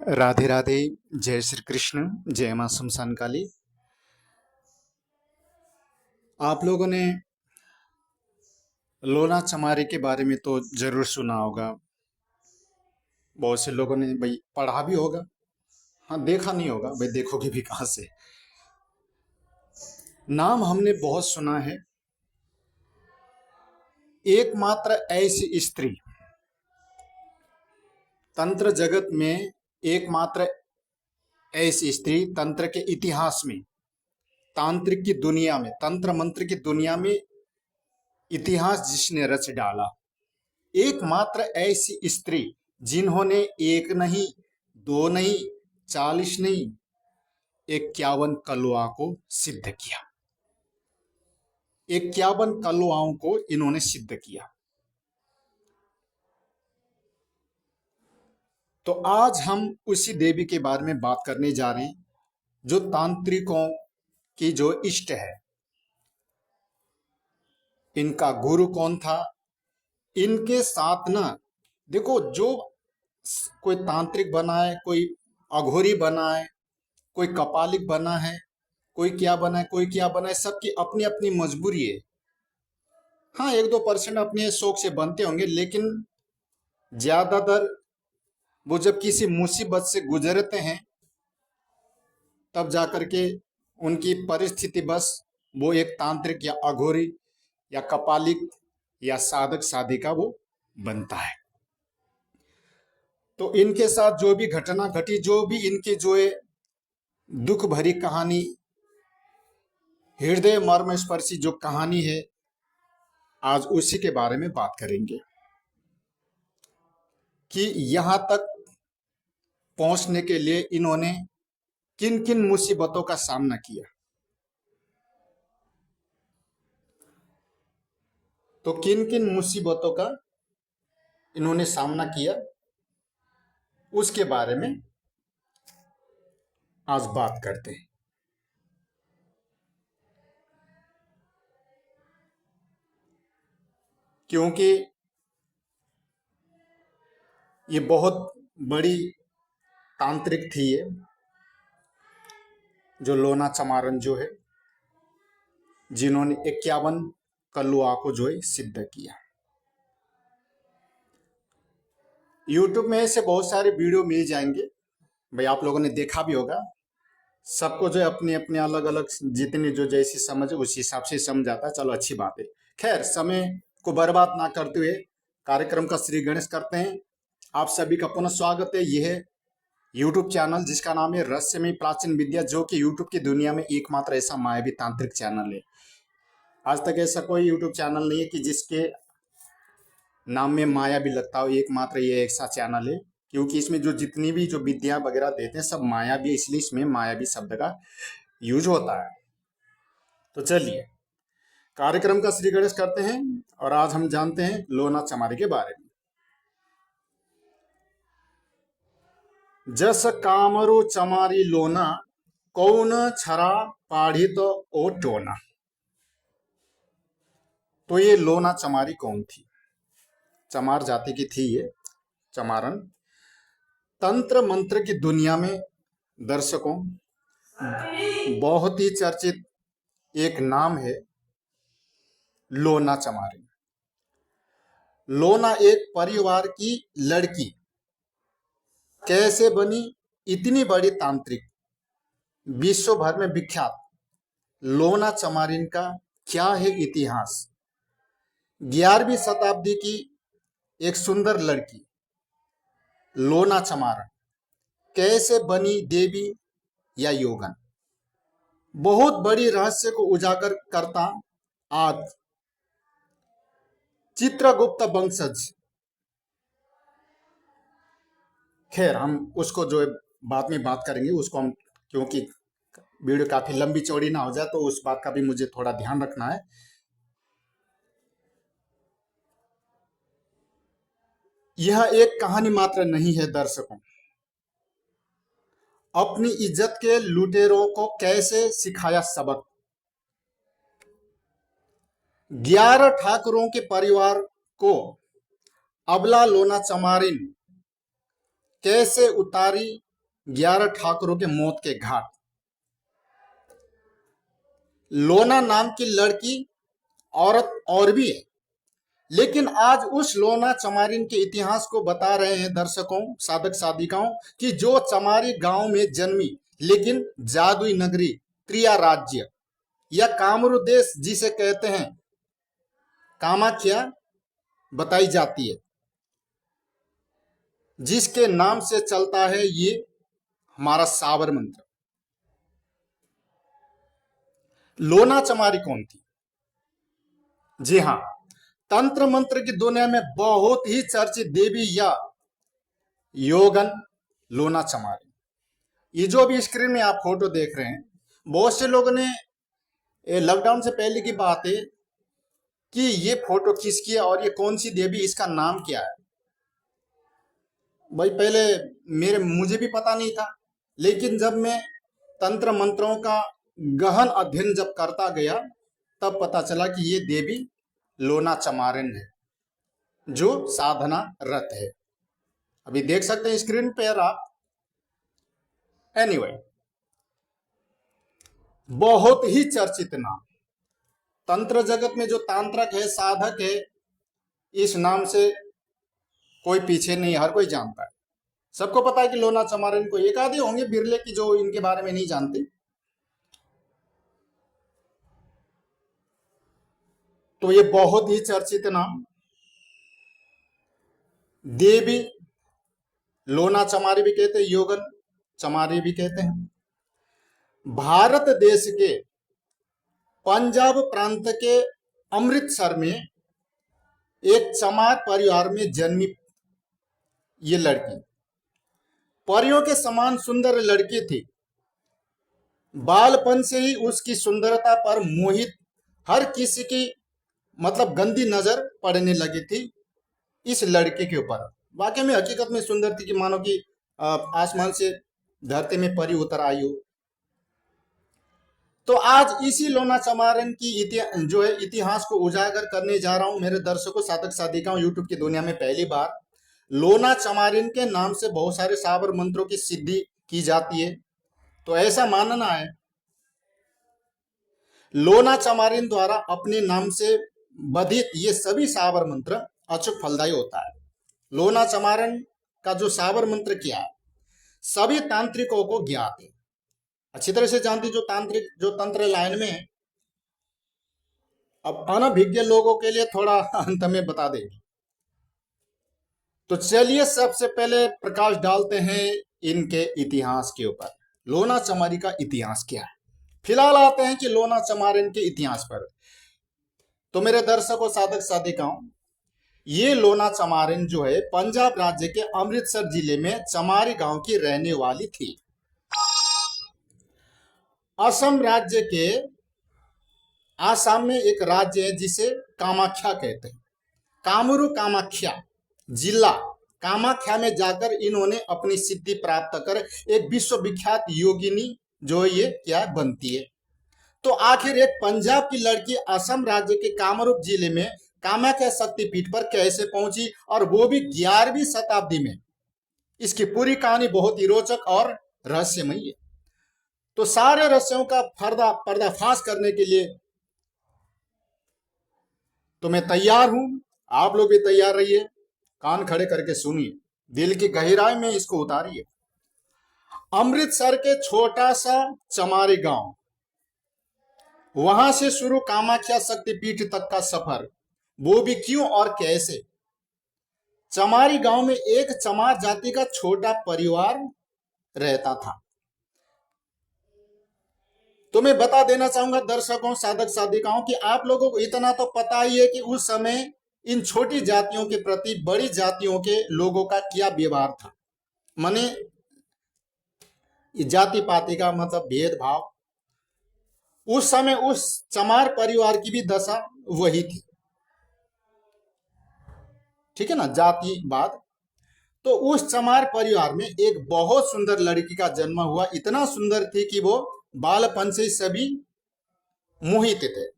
राधे राधे। जय श्री कृष्ण। जय मां शमशान काली। आप लोगों ने लोना चमारी के बारे में तो जरूर सुना होगा। बहुत से लोगों ने भाई पढ़ा भी होगा। हाँ, देखा नहीं होगा भाई, देखोगे भी कहाँ से। नाम हमने बहुत सुना है। एकमात्र ऐसी स्त्री तंत्र जगत में, एकमात्र ऐसी स्त्री तंत्र के इतिहास में, तांत्रिक की दुनिया में, तंत्र मंत्र की दुनिया में इतिहास जिसने रच डाला, एकमात्र ऐसी स्त्री जिन्होंने एक नहीं, दो नहीं, 40 नहीं, 51 कलुआ को सिद्ध किया। 51 कलुआओं को इन्होंने सिद्ध किया। तो आज हम उसी देवी के बारे में बात करने जा रहे हैं जो तांत्रिकों की जो इष्ट है। इनका गुरु कौन था? इनके साथ ना, देखो, जो कोई तांत्रिक बना है, कोई अघोरी बना है, कोई कपालिक बना है, कोई क्या बना है, कोई क्या बना है, सबकी अपनी अपनी मजबूरी है। हाँ, 1-2% अपने शौक से बनते होंगे, लेकिन ज्यादातर वो जब किसी मुसीबत से गुजरते हैं तब जाकर के उनकी परिस्थिति बस वो एक तांत्रिक या अघोरी या कपालिक या साधक साधिका वो बनता है। तो इनके साथ जो भी घटना घटी, जो भी इनकी जो है दुख भरी कहानी, हृदय मर्म स्पर्शी जो कहानी है, आज उसी के बारे में बात करेंगे कि यहां तक पहुंचने के लिए इन्होंने किन किन मुसीबतों का सामना किया। तो किन किन मुसीबतों का इन्होंने सामना किया, उसके बारे में आज बात करते हैं। क्योंकि ये बहुत बड़ी तांत्रिक थी, ये जो लोना चमारन जो है, जिन्होंने 51 कलुआ को जो है सिद्ध किया। यूट्यूब में ऐसे बहुत सारे वीडियो मिल जाएंगे भाई, आप लोगों ने देखा भी होगा। सबको जो है अपने अपने अलग अलग, जितनी जो जैसी समझ उस हिसाब से समझ आता है। चलो, अच्छी बात है। खैर, समय को बर्बाद ना करते हुए कार्यक्रम का श्री गणेश करते हैं। आप सभी का पुनः स्वागत है। यह है यूट्यूब चैनल जिसका नाम है रहस्यमयी प्राचीन विद्या, जो कि यूट्यूब की दुनिया में एकमात्र ऐसा मायावी तांत्रिक चैनल है। आज तक ऐसा कोई यूट्यूब चैनल नहीं है कि जिसके नाम में माया भी लगता हो। एकमात्र ये ऐसा चैनल है, क्योंकि इसमें जो जितनी भी जो विद्या वगैरह देते हैं सब माया भी, इसलिए इसमें माया भी शब्द का यूज होता है। तो चलिए कार्यक्रम का श्री गणेश करते हैं और आज हम जानते हैं लोना चमारी के बारे में। जस कामरु चमारी लोना, कौन छरा पाढ़ी तो ओ टोना। तो ये लोना चमारी कौन थी? चमार जाति की थी ये चमारन। तंत्र मंत्र की दुनिया में दर्शकों बहुत ही चर्चित एक नाम है लोना चमारी। लोना एक परिवार की लड़की कैसे बनी इतनी बड़ी तांत्रिक, विश्व भर में विख्यात लोना चमारिन का क्या है इतिहास। 11वीं शताब्दी की एक सुंदर लड़की लोना चमारन कैसे बनी देवी या योगन, बहुत बड़ी रहस्य को उजागर करता आज चित्रगुप्त वंशज। खैर, हम उसको जो है बाद में बात करेंगे उसको हम, क्योंकि वीडियो काफी लंबी चौड़ी ना हो जाए, तो उस बात का भी मुझे थोड़ा ध्यान रखना है। यह एक कहानी मात्र नहीं है दर्शकों। अपनी इज्जत के लुटेरों को कैसे सिखाया सबक। 11 ठाकुरों के परिवार को अबला लोना चमारिन कैसे उतारी 11 ठाकुरों के मौत के घाट। लोना नाम की लड़की औरत और भी है, लेकिन आज उस लोना चमारिन के इतिहास को बता रहे हैं दर्शकों, साधक साधिकाओं, कि जो चमारी गांव में जन्मी, लेकिन जादुई नगरी त्रिया राज्य या कामरू देश जिसे कहते हैं कामाख्या बताई जाती है, जिसके नाम से चलता है ये हमारा साबर मंत्र। लोना चमारी कौन थी? जी हां, तंत्र मंत्र की दुनिया में बहुत ही चर्चित देवी या योगन लोना चमारी। ये जो अभी स्क्रीन में आप फोटो देख रहे हैं, बहुत से लोगों ने, लॉकडाउन से पहले की बात है, कि ये फोटो किसकी है और ये कौन सी देवी, इसका नाम क्या है। भाई पहले मुझे भी पता नहीं था, लेकिन जब मैं तंत्र मंत्रों का गहन अध्ययन जब करता गया, तब पता चला कि ये देवी लोना चमारिन है, जो साधना रत है। अभी देख सकते हैं स्क्रीन पर आप। एनीवे, बहुत ही चर्चित नाम। तंत्र जगत में जो तांत्रक है, साधक है, इस नाम से कोई पीछे नहीं, हर कोई जानता है। सबको पता है कि लोना चमारिन को, एक आधे होंगे बिरले की जो इनके बारे में नहीं जानते। तो ये बहुत ही चर्चित नाम देवी लोना चमारी भी कहते हैं, योगन चमारी भी कहते हैं। भारत देश के पंजाब प्रांत के अमृतसर में एक चमार परिवार में जन्मी ये लड़की परियों के समान सुंदर लड़की थी। बालपन से ही उसकी सुंदरता पर मोहित हर किसी की मतलब गंदी नजर पड़ने लगी थी इस लड़के के ऊपर। वाकई में हकीकत में सुंदर थी कि मानो कि आसमान से धरती में परी उतर आई हो। तो आज इसी लोना चमारिन की जो है इतिहास को उजागर करने जा रहा हूं मेरे दर्शकों, साधक साधिकाओं। यूट्यूब की दुनिया में पहली बार लोना चमारिन के नाम से बहुत सारे साबर मंत्रों की सिद्धि की जाती है। तो ऐसा मानना है लोना चमारिन द्वारा अपने नाम से बधित ये सभी साबर मंत्र अचूक फलदायी होता है। लोना चमारिन का जो साबर मंत्र किया है, सभी तांत्रिकों को ज्ञात है, अच्छी तरह से जानती जो तांत्रिक जो तंत्र लाइन में है। अब अनभिज्ञ लोगों के लिए थोड़ा अंत में बता देंगे। तो चलिए सबसे पहले प्रकाश डालते हैं इनके इतिहास के ऊपर। लोना चमारी का इतिहास क्या है? फिलहाल आते हैं कि लोना चमारिन के इतिहास पर। तो मेरे दर्शकों, साधक साधिकाओं, ये लोना चमारिन जो है पंजाब राज्य के अमृतसर जिले में चमारी गांव की रहने वाली थी। असम राज्य के आसाम में एक राज्य है जिसे कामाख्या कहते हैं। कामरू कामाख्या जिला कामाख्या में जाकर इन्होंने अपनी सिद्धि प्राप्त कर एक विश्वविख्यात योगिनी जो ये क्या बनती है। तो आखिर एक पंजाब की लड़की असम राज्य के कामरूप जिले में कामाख्या शक्तिपीठ पर कैसे पहुंची, और वो भी 11वीं शताब्दी में। इसकी पूरी कहानी बहुत ही रोचक और रहस्यमयी है। तो सारे रहस्यों का पर्दाफाश करने के लिए तो मैं तैयार हूं, आप लोग भी तैयार रहिए। कान खड़े करके सुनिए, दिल की गहराई में इसको उतारिए। अमृतसर के छोटा सा चमारी गांव, वहां से शुरू कामाख्या शक्तिपीठ तक का सफर, वो भी क्यों और कैसे। चमारी गांव में एक चमार जाति का छोटा परिवार रहता था। तो मैं बता देना चाहूंगा दर्शकों, साधक साधिकाओं, कि आप लोगों को इतना तो पता ही है कि उस समय इन छोटी जातियों के प्रति बड़ी जातियों के लोगों का क्या व्यवहार था। माने जाति पाति का मतलब भेदभाव, उस समय उस चमार परिवार की भी दशा वही थी। ठीक है ना, जातिवाद। तो उस चमार परिवार में एक बहुत सुंदर लड़की का जन्म हुआ। इतना सुंदर थी कि वो बालपन से सभी मोहित थे।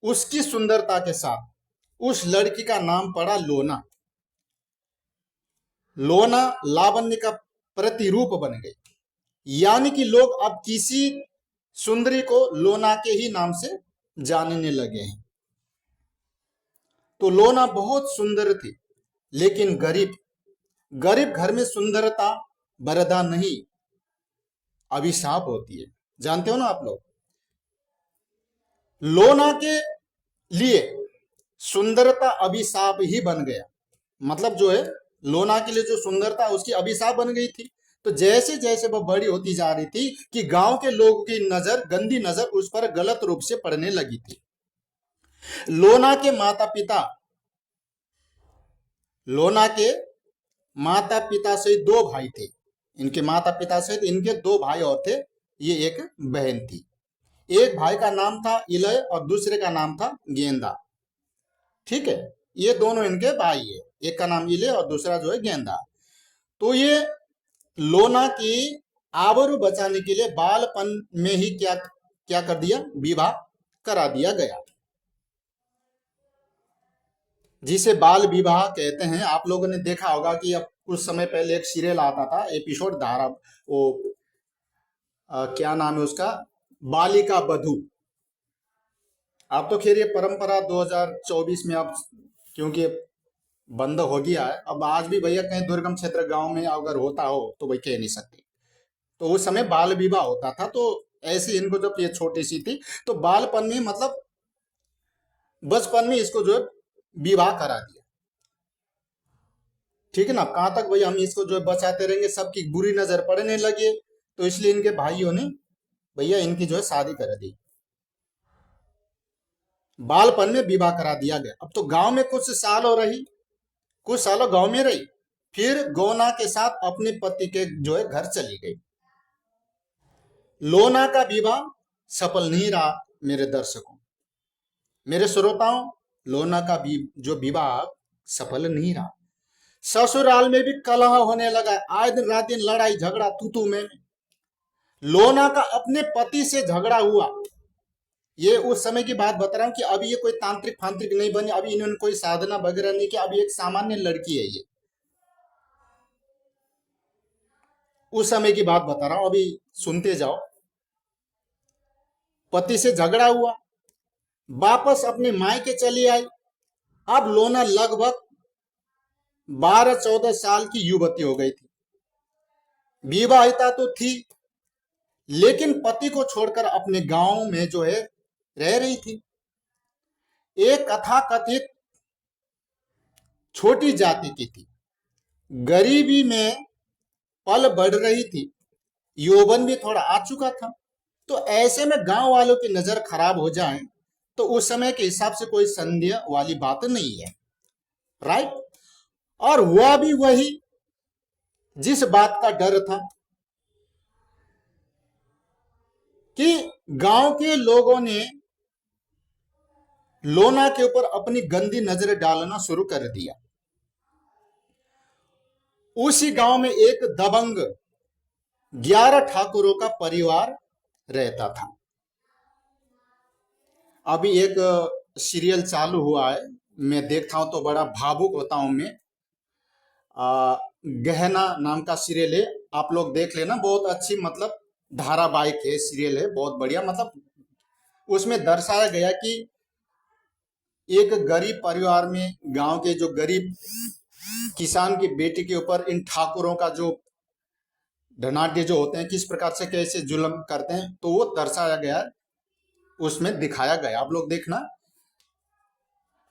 उसकी सुंदरता के साथ उस लड़की का नाम पड़ा लोना। लोना लावण्य का प्रतिरूप बन गई, यानी कि लोग अब किसी सुंदरी को लोना के ही नाम से जानने लगे हैं। तो लोना बहुत सुंदर थी, लेकिन गरीब। गरीब घर में सुंदरता वरदान नहीं, अभिशाप होती है। जानते हो ना आप लोग, लोना के लिए सुंदरता अभिशाप ही बन गया। मतलब जो है, लोना के लिए जो सुंदरता उसकी अभिशाप बन गई थी। तो जैसे जैसे वह बड़ी होती जा रही थी कि गांव के लोगों की नजर, गंदी नजर उस पर गलत रूप से पड़ने लगी थी। लोना के माता पिता, लोना के माता पिता सहित दो भाई थे। इनके माता पिता सहित इनके दो भाई और थे, ये एक बहन थी। एक भाई का नाम था इलय और दूसरे का नाम था गेंदा। ठीक है, ये दोनों इनके भाई है, एक का नाम इलय और दूसरा जो है गेंदा। तो ये लोना की आबरू बचाने के लिए बालपन में ही क्या क्या कर दिया, विवाह करा दिया गया, जिसे बाल विवाह कहते हैं। आप लोगों ने देखा होगा कि अब कुछ समय पहले एक सीरियल आता था, एपिसोड धारा, वो क्या नाम है उसका, बालिका बधू। अब तो खैर ये परंपरा 2024 में अब क्योंकि बंद हो गया है। अब आज भी भैया कहीं दुर्गम क्षेत्र गांव में अगर होता हो तो भाई कह नहीं सकते। तो उस समय बाल विवाह होता था। तो ऐसे इनको जब ये छोटी सी थी तो बालपन में, मतलब बचपन में इसको जो है विवाह करा दिया। ठीक है ना, कहां तक भैया हम इसको जो है बचाते रहेंगे, सबकी बुरी नजर पड़ने लगे। तो इसलिए इनके भाइयों ने भैया इनकी जो है शादी कर दी, बालपन में विवाह करा दिया गया। अब तो गांव में कुछ सालों रही, कुछ सालों गांव में रही, फिर गौना के साथ अपने पति के जो है घर चली गई। लोना का विवाह सफल नहीं रहा मेरे दर्शकों, मेरे श्रोताओं। लोना का जो विवाह सफल नहीं रहा। ससुराल में भी कलह होने लगा, आए दिन रात दिन लड़ाई झगड़ा तू तू में। लोना का अपने पति से झगड़ा हुआ। ये उस समय की बात बता रहा हूं कि अभी ये कोई तांत्रिक फांत्रिक नहीं बनी, अभी इन्होंने कोई साधना वगैरह नहीं किया, अभी एक सामान्य लड़की है ये। उस समय की बात बता रहा हूं, अभी सुनते जाओ। पति से झगड़ा हुआ, वापस अपने मायके चली आई। अब लोना लगभग 12-14 साल की युवती हो गई थी, विवाहिता तो थी, लेकिन पति को छोड़कर अपने गांव में जो है रह रही थी। एक कथाकथित छोटी जाति की थी, गरीबी में पल बढ़ रही थी, यौवन भी थोड़ा आ चुका था। तो ऐसे में गांव वालों की नजर खराब हो जाए तो उस समय के हिसाब से कोई संदेह वाली बात नहीं है, राइट। और हुआ भी वही जिस बात का डर था कि गांव के लोगों ने लोना के ऊपर अपनी गंदी नजर डालना शुरू कर दिया। उसी गांव में एक दबंग 11 ठाकुरों का परिवार रहता था। अभी एक सीरियल चालू हुआ है, मैं देखता हूं तो बड़ा भावुक होता हूं मैं। गहना नाम का सीरियल है, आप लोग देख लेना, बहुत अच्छी मतलब धारावाहिक है, सीरियल है, बहुत बढ़िया। मतलब उसमें दर्शाया गया कि एक गरीब परिवार में, गांव के जो गरीब किसान की बेटी के ऊपर इन ठाकुरों का जो धनाढ्य जो होते हैं किस प्रकार से कैसे जुल्म करते हैं, तो वो दर्शाया गया, उसमें दिखाया गया। आप लोग देखना,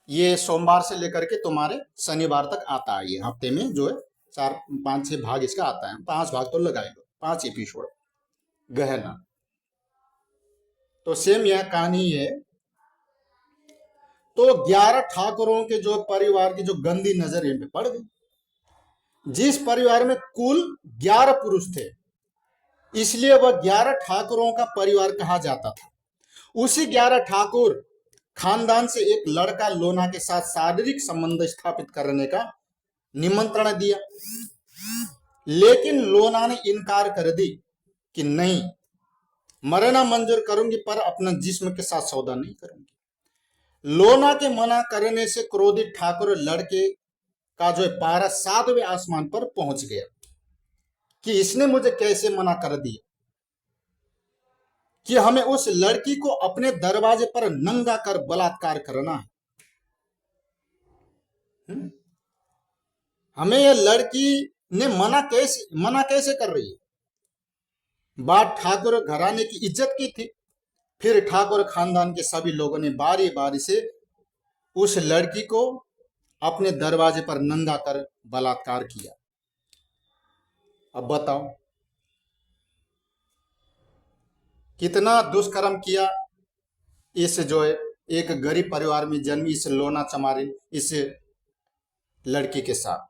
ये सोमवार से लेकर के तुम्हारे शनिवार तक आता है। ये हफ्ते में जो है 4-5-6 भाग इसका आता है, 5 भाग तो लगाए लो, 5 एपिसोड गहना। तो सेम यह कहानी है। तो 11 ठाकुरों के जो परिवार की जो गंदी नजर इन पे पड़ गई। जिस परिवार में कुल 11 पुरुष थे, इसलिए वह 11 ठाकुरों का परिवार कहा जाता था। उसी 11 ठाकुर खानदान से एक लड़का लोना के साथ शारीरिक संबंध स्थापित करने का निमंत्रण दिया, लेकिन लोना ने इनकार कर दी कि नहीं, मरना मंजूर करूंगी पर अपना जिस्म के साथ सौदा नहीं करूंगी। लोना के मना करने से क्रोधित ठाकुर लड़के का जो है पारा 7वें आसमान पर पहुंच गया कि इसने मुझे कैसे मना कर दिया कि हमें उस लड़की को अपने दरवाजे पर नंगा कर बलात्कार करना है। हमें यह लड़की ने मना कैसे कर रही है? बात ठाकुर घराने की इज्जत की थी। फिर ठाकुर खानदान के सभी लोगों ने बारी बारी से उस लड़की को अपने दरवाजे पर नंगा कर बलात्कार किया। अब बताओ कितना दुष्कर्म किया इस जो है एक गरीब परिवार में जन्मी इस लोना चमारिन इस लड़की के साथ,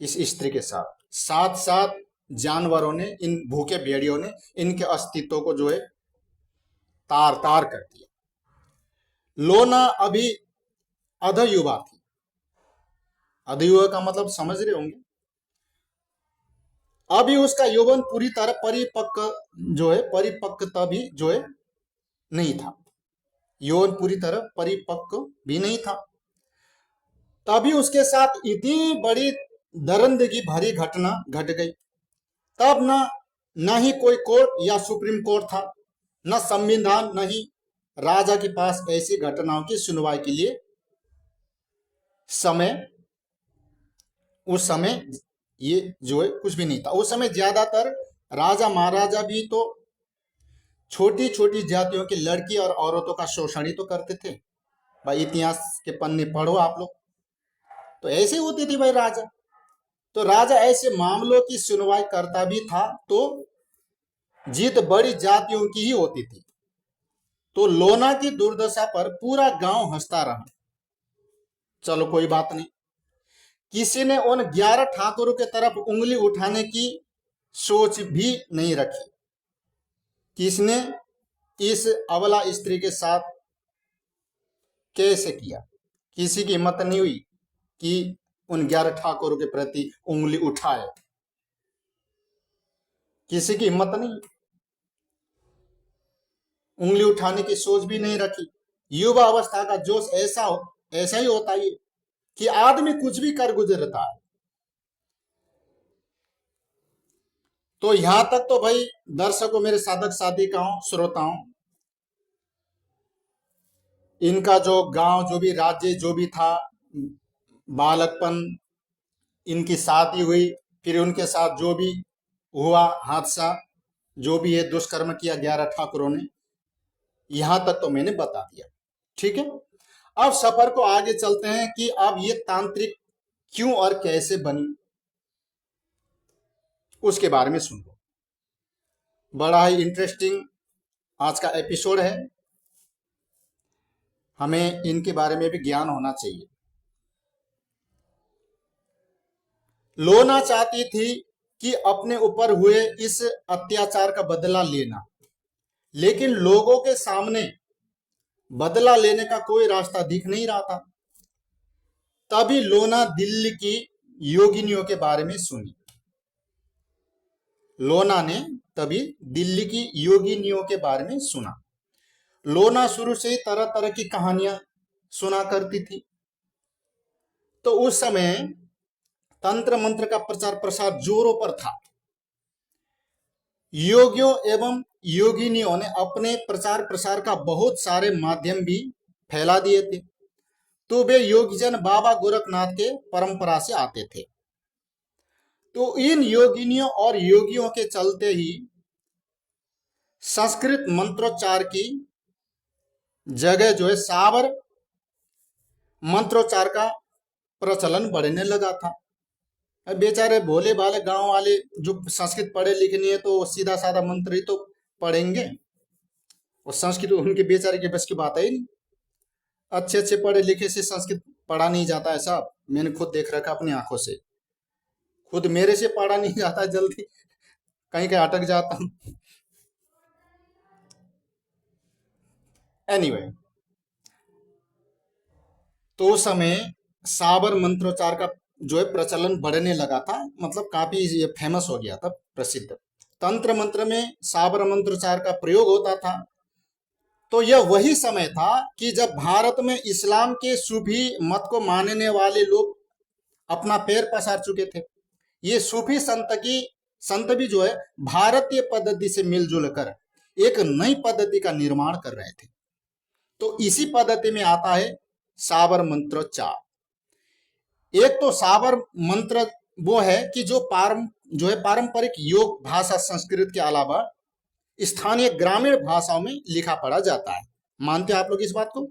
इस स्त्री के साथ। साथ साथ जानवरों ने, इन भूखे भेड़ियों ने इनके अस्तित्व को जो है तार तार कर दिया। लोना अभी अधयुवा थी। अधयुवा का मतलब समझ रहे होंगे। अभी उसका यौवन पूरी तरह परिपक्वता भी जो है नहीं था। यौवन पूरी तरह परिपक्व भी नहीं था। तभी उसके साथ इतनी बड़ी दरिंदगी भरी घटना घट गई। तब न ही कोई कोर्ट या सुप्रीम कोर्ट था, न संविधान, न ही राजा के पास ऐसी घटनाओं की सुनवाई के लिए उस समय ये जो है कुछ भी नहीं था। उस समय ज्यादातर राजा महाराजा भी तो छोटी छोटी जातियों की लड़की और औरतों का शोषण ही तो करते थे। भाई इतिहास के पन्ने पढ़ो आप लोग, तो ऐसे होती थी भाई राजा। तो राजा ऐसे मामलों की सुनवाई करता भी था तो जीत बड़ी जातियों की ही होती थी। तो लोना की दुर्दशा पर पूरा गांव हंसता रहा। चलो कोई बात नहीं, किसी ने उन 11 ठाकुरों के तरफ उंगली उठाने की सोच भी नहीं रखी। किसने इस अबला स्त्री के साथ कैसे किया? किसी की हिम्मत नहीं हुई कि उन 11 ठाकुरों के प्रति उंगली उठाए। किसी की हिम्मत नहीं, उंगली उठाने की सोच भी नहीं रखी। युवा अवस्था का जोश ऐसा ही होता है कि आदमी कुछ भी कर गुजरता है। तो यहां तक तो भाई दर्शकों, मेरे साधक साधिकाओं, श्रोताओं, इनका जो गांव, जो भी राज्य, जो भी था, बालकपन, इनकी शादी हुई, फिर उनके साथ जो भी हुआ हादसा, जो भी ये दुष्कर्म किया 11 ठाकुरों ने, यहां तक तो मैंने बता दिया। ठीक है, अब सफर को आगे चलते हैं कि अब ये तांत्रिक क्यों और कैसे बनी, उसके बारे में सुन लो। बड़ा ही इंटरेस्टिंग आज का एपिसोड है। हमें इनके बारे में भी ज्ञान होना चाहिए। लोना चाहती थी कि अपने ऊपर हुए इस अत्याचार का बदला लेना, लेकिन लोगों के सामने बदला लेने का कोई रास्ता दिख नहीं रहा था। तभी लोना दिल्ली की योगिनियों के बारे में सुनी। लोना ने तभी दिल्ली की योगिनियों के बारे में सुना। लोना शुरू से ही तरह तरह की कहानियां सुना करती थी। तो उस समय तंत्र मंत्र का प्रचार प्रसार जोरों पर था। योगियों एवं योगिनियों ने अपने प्रचार प्रसार का बहुत सारे माध्यम भी फैला दिए थे। तो वे योगीजन बाबा गोरखनाथ के परंपरा से आते थे। तो इन योगिनियों और योगियों के चलते ही संस्कृत मंत्रोच्चार की जगह जो है साबर मंत्रोच्चार का प्रचलन बढ़ने लगा था। बेचारे भोले भाले गांव वाले जो संस्कृत पढ़े लिखे नहीं है तो सीधा साधा मंत्र ही तो पढ़ेंगे, और संस्कृत उनके बेचारे के बस की बात है ही नहीं। अच्छे अच्छे पढ़े लिखे से संस्कृत पढ़ा नहीं जाता है साहब, मैंने खुद देख रखा अपनी आंखों से। खुद मेरे से पढ़ा नहीं जाता, जल्दी कहीं कहीं अटक जाता हूं। एनीवे, तो उस समय साबर मंत्रोच्चार का जो है प्रचलन बढ़ने लगा था, मतलब काफी ये फेमस हो गया था, प्रसिद्ध। तंत्र मंत्र में साबर मंत्रोच्चार का प्रयोग होता था। तो यह वही समय था कि जब भारत में इस्लाम के सूफी मत को मानने वाले लोग अपना पैर पसार चुके थे। ये सूफी संत भी जो है भारतीय पद्धति से मिलजुल कर एक नई पद्धति का निर्माण कर रहे थे। तो इसी पद्धति में आता है साबर मंत्रोच्चार। एक तो साबर मंत्र वो है कि जो है पारंपरिक योग भाषा संस्कृत के अलावा स्थानीय ग्रामीण भाषाओं में लिखा पढ़ा जाता है। मानते हैं आप लोग इस बात को?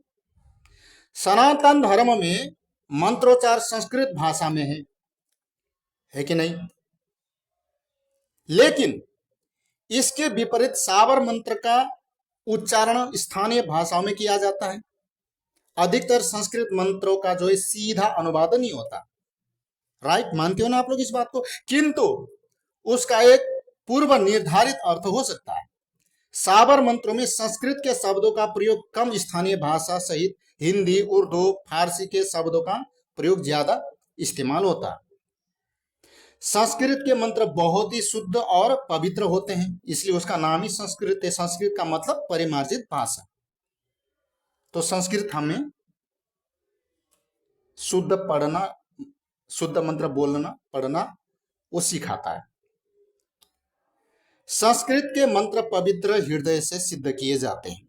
सनातन धर्म में मंत्रोच्चार संस्कृत भाषा में है कि नहीं? लेकिन इसके विपरीत साबर मंत्र का उच्चारण स्थानीय भाषाओं में किया जाता है। अधिकतर संस्कृत मंत्रों का जो है सीधा अनुवाद नहीं होता। राइट, मानते हो ना आप लोग इस बात को? किंतु उसका एक पूर्व निर्धारित अर्थ हो सकता है। साबर मंत्रों में संस्कृत के शब्दों का प्रयोग कम, स्थानीय भाषा सहित हिंदी, उर्दू, फारसी के शब्दों का प्रयोग ज्यादा इस्तेमाल होता है। संस्कृत के मंत्र बहुत ही शुद्ध और पवित्र होते हैं, इसलिए उसका नाम ही संस्कृत है। संस्कृत का मतलब परिमार्जित भाषा। तो संस्कृत हमें शुद्ध पढ़ना, शुद्ध मंत्र बोलना पढ़ना वो सिखाता है। संस्कृत के मंत्र पवित्र हृदय से सिद्ध किए जाते हैं।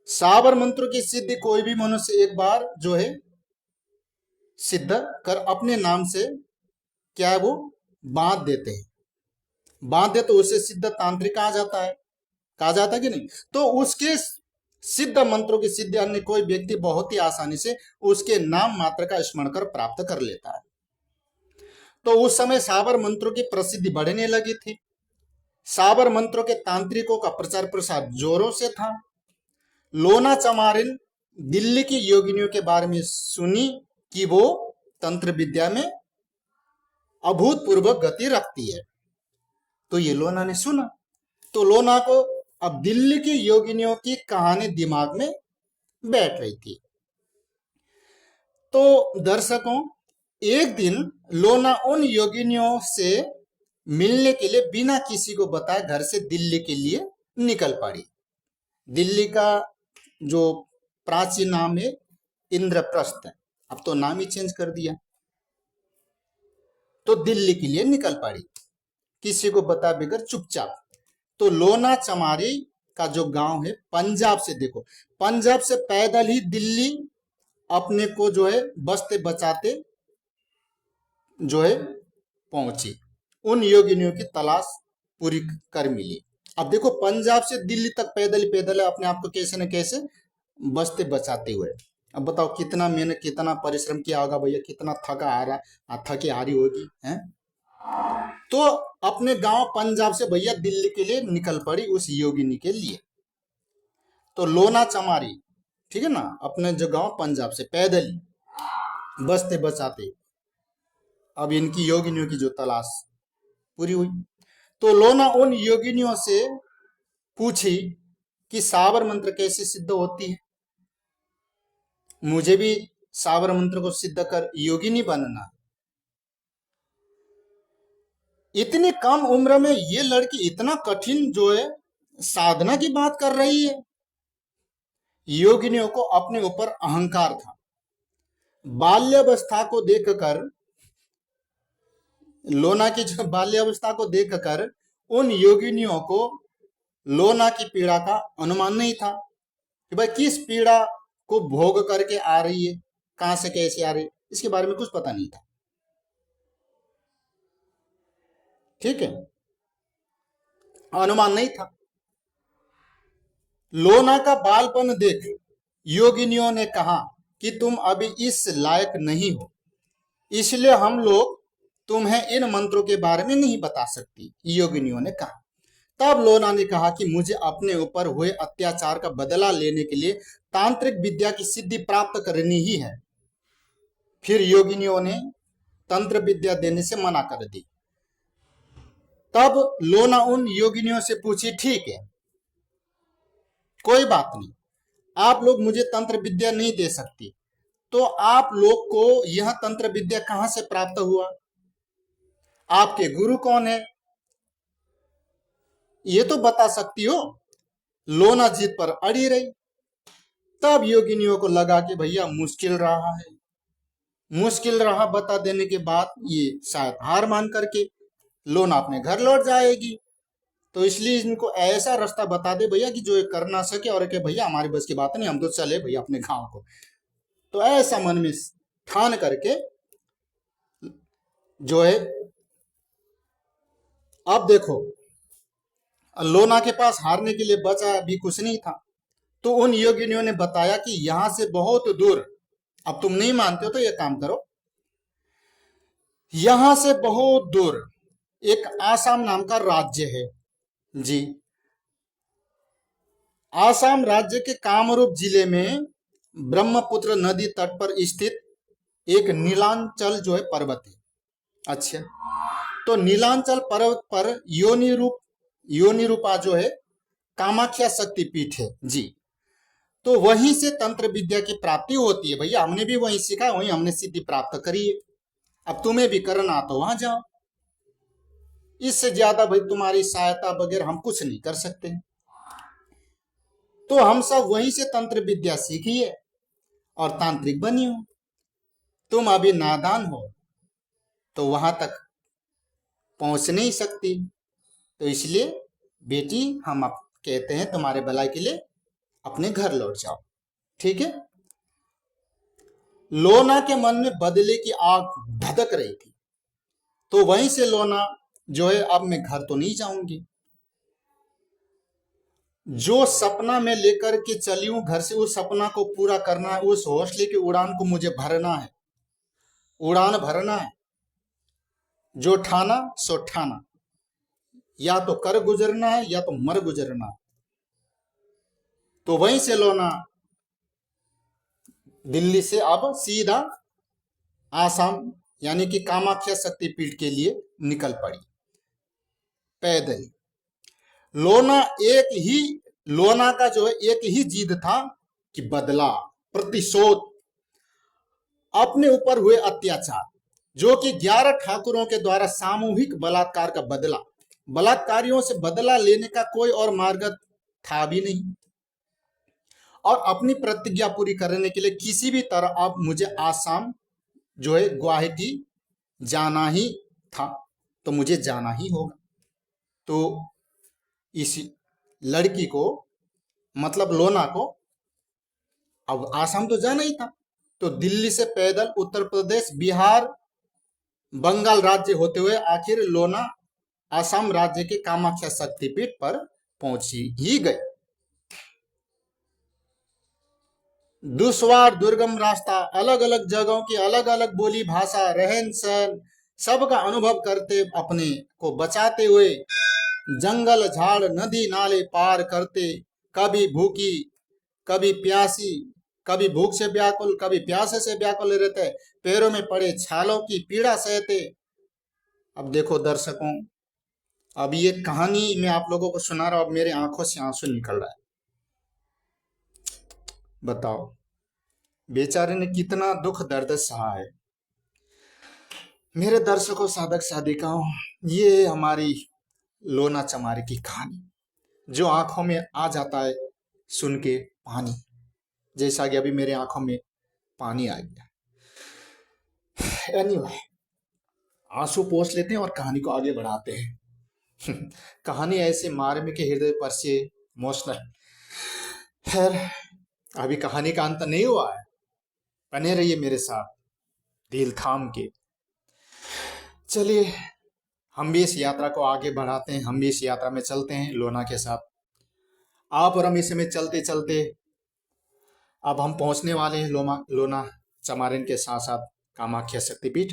साबर मंत्र की सिद्धि कोई भी मनुष्य एक बार जो है सिद्ध कर अपने नाम से क्या है वो बांध देते हैं। बांध दे तो उसे सिद्ध तांत्रिक कहा जाता है। कहा जाता है कि नहीं? तो उसके सिद्ध मंत्रों की सिद्धि अन्य कोई व्यक्ति बहुत ही आसानी से उसके नाम मात्र का स्मरण कर प्राप्त कर लेता है। तो उस समय साबर मंत्रों की प्रसिद्धि बढ़ने लगी थी। साबर मंत्रों के तांत्रिकों का प्रचार प्रसार जोरों से था। लोना चमारिन दिल्ली की योगिनियों के बारे में सुनी कि वो तंत्र विद्या में अभूतपूर्व गति रखती है। तो ये लोना ने सुना, तो लोना को अब दिल्ली की योगिनियों की कहानी दिमाग में बैठ रही थी। तो दर्शकों, एक दिन लोना उन योगिनियों से मिलने के लिए बिना किसी को बताए घर से दिल्ली के लिए निकल पड़ी। दिल्ली का जो प्राचीन नाम है इंद्रप्रस्थ, अब तो नाम ही चेंज कर दिया। तो दिल्ली के लिए निकल पड़ी किसी को बता बगैर, चुपचाप। तो लोना चमारी का जो गांव है पंजाब से, देखो पंजाब से पैदल ही दिल्ली अपने को जो है बचते बचाते जो है पहुंची। उन योगिनियों की तलाश पूरी कर मिली। अब देखो पंजाब से दिल्ली तक पैदल ही पैदल है, अपने आप को कैसे न कैसे बचते बचाते हुए। अब बताओ कितना मेहनत, कितना परिश्रम किया होगा भैया, कितना थका आ रहा, थकी हारी होगी है। तो अपने गांव पंजाब से भैया दिल्ली के लिए निकल पड़ी उस योगिनी के लिए। तो लोना चमारी, ठीक है ना, अपने जो गांव पंजाब से पैदल ही बचते बचाते अब इनकी योगिनियों की जो तलाश पूरी हुई। तो लोना उन योगिनियों से पूछी कि साबर मंत्र कैसे सिद्ध होती है, मुझे भी साबर मंत्र को सिद्ध कर योगिनी बनना। इतनी कम उम्र में ये लड़की इतना कठिन जो है साधना की बात कर रही है। योगिनियों को अपने ऊपर अहंकार था। बाल्यावस्था को देखकर, लोना की जो बाल्यावस्था को देखकर उन योगिनियों को लोना की पीड़ा का अनुमान नहीं था कि भाई किस पीड़ा को भोग करके आ रही है, कहां से कैसे आ रही है, इसके बारे में कुछ पता नहीं था। ठीक है, अनुमान नहीं था। लोना का बालपन देख योगिनियों ने कहा कि तुम अभी इस लायक नहीं हो, इसलिए हम लोग तुम्हें इन मंत्रों के बारे में नहीं बता सकती, योगिनियों ने कहा। तब लोना ने कहा कि मुझे अपने ऊपर हुए अत्याचार का बदला लेने के लिए तांत्रिक विद्या की सिद्धि प्राप्त करनी ही है। फिर योगिनियों ने तंत्र विद्या देने से मना कर दी। तब लोना उन योगिनियों से पूछी, ठीक है कोई बात नहीं, आप लोग मुझे तंत्र विद्या नहीं दे सकती, तो आप लोग को यह तंत्र विद्या कहां से प्राप्त हुआ, आपके गुरु कौन है, ये तो बता सकती हो। लोना जिद पर अड़ी रही। तब योगिनियों को लगा कि भैया मुश्किल रहा है, मुश्किल रहा बता देने के बाद ये शायद हार मान करके लोना अपने घर लौट जाएगी। तो इसलिए इनको ऐसा रास्ता बता दे भैया कि जो ये कर ना सके और कि भैया हमारी बस की बात नहीं, हम तो चले भैया अपने गांव को। तो ऐसा मन में ठान करके जो है, अब देखो लोना के पास हारने के लिए बचा भी कुछ नहीं था। तो उन योगिनियों ने बताया कि यहां से बहुत दूर, अब तुम नहीं मानते हो तो ये काम करो, यहां से बहुत दूर एक आसाम नाम का राज्य है जी। आसाम राज्य के कामरूप जिले में ब्रह्मपुत्र नदी तट पर स्थित एक नीलांचल जो है पर्वत है। अच्छा, तो नीलांचल पर्वत पर योनि रूपा जो है कामाख्या शक्तिपीठ है जी। तो वहीं से तंत्र विद्या की प्राप्ति होती है भैया, हमने भी वहीं सीखा, वहीं हमने सिद्धि प्राप्त करी है। अब तुम्हें भी करना तो वहां जाओ, इससे ज्यादा भाई तुम्हारी सहायता वगैरह हम कुछ नहीं कर सकते। तो हम सब वहीं से तंत्र विद्या सीखी है और तांत्रिक बनी हो। तुम अभी नादान हो तो वहां तक पहुंच नहीं सकती, तो इसलिए बेटी हम आप कहते हैं तुम्हारे भलाई के लिए अपने घर लौट जाओ, ठीक है। लोना के मन में बदले की आग धधक रही थी। तो वहीं से लोना जो है, अब मैं घर तो नहीं जाऊंगी, जो सपना में लेकर के चली हूं घर से उस सपना को पूरा करना है, उस हौसले की उड़ान को मुझे भरना है, उड़ान भरना है। जो ठाना सो ठाना, या तो कर गुजरना है या तो मर गुजरना है। तो वहीं से लोना दिल्ली से अब सीधा आसाम यानी कि कामाख्या शक्तिपीठ के लिए निकल पड़ी पैदल। लोना का जो है एक ही जिद था कि बदला, प्रतिशोध, अपने ऊपर हुए अत्याचार, जो कि 11 ठाकुरों के द्वारा सामूहिक बलात्कार का बदला। बलात्कारियों से बदला लेने का कोई और मार्ग था भी नहीं, और अपनी प्रतिज्ञा पूरी करने के लिए किसी भी तरह अब मुझे आसाम जो है गुवाहाटी जाना ही था, तो मुझे जाना ही होगा। तो इस लड़की को, मतलब लोना को, अब आसाम तो जाना ही था। तो दिल्ली से पैदल उत्तर प्रदेश, बिहार, बंगाल राज्य होते हुए आखिर लोना आसाम राज्य के कामाख्या शक्तिपीठ पर पहुंची ही गई। दुश्वार दुर्गम रास्ता, अलग अलग जगहों की अलग अलग बोली भाषा, रहन सहन, सबका अनुभव करते, अपने को बचाते हुए जंगल झाड़ नदी नाले पार करते, कभी भूखी कभी प्यासी, कभी भूख से व्याकुल कभी प्यासे से व्याकुल रहते, पैरों में पड़े छालों की पीड़ा सहते। अब देखो दर्शकों, अब ये कहानी मैं आप लोगों को सुना रहा हूं, अब मेरे आंखों से आंसू निकल रहा है। बताओ बेचारे ने कितना दुख दर्द सहा है। मेरे दर्शकों, साधक साधिकाओं, ये हमारी लोना चमारी की कहानी, जो आंखों में आ जाता है सुन के पानी, जैसा कि अभी मेरे आंखों में पानी आ गया। एनीवे, आंसू पोंछ लेते हैं और कहानी को आगे बढ़ाते हैं। कहानी ऐसे मार्मिक हृदय पर से इमोशनल। खैर, अभी कहानी का अंत नहीं हुआ है, बने रहिए मेरे साथ दिल थाम के। चलिए हम भी इस यात्रा को आगे बढ़ाते हैं, हम भी इस यात्रा में चलते हैं लोना के साथ। आप और हम इसमें चलते चलते अब हम पहुंचने वाले हैं लोना चमारिन के साथ साथ कामाख्या शक्तिपीठ।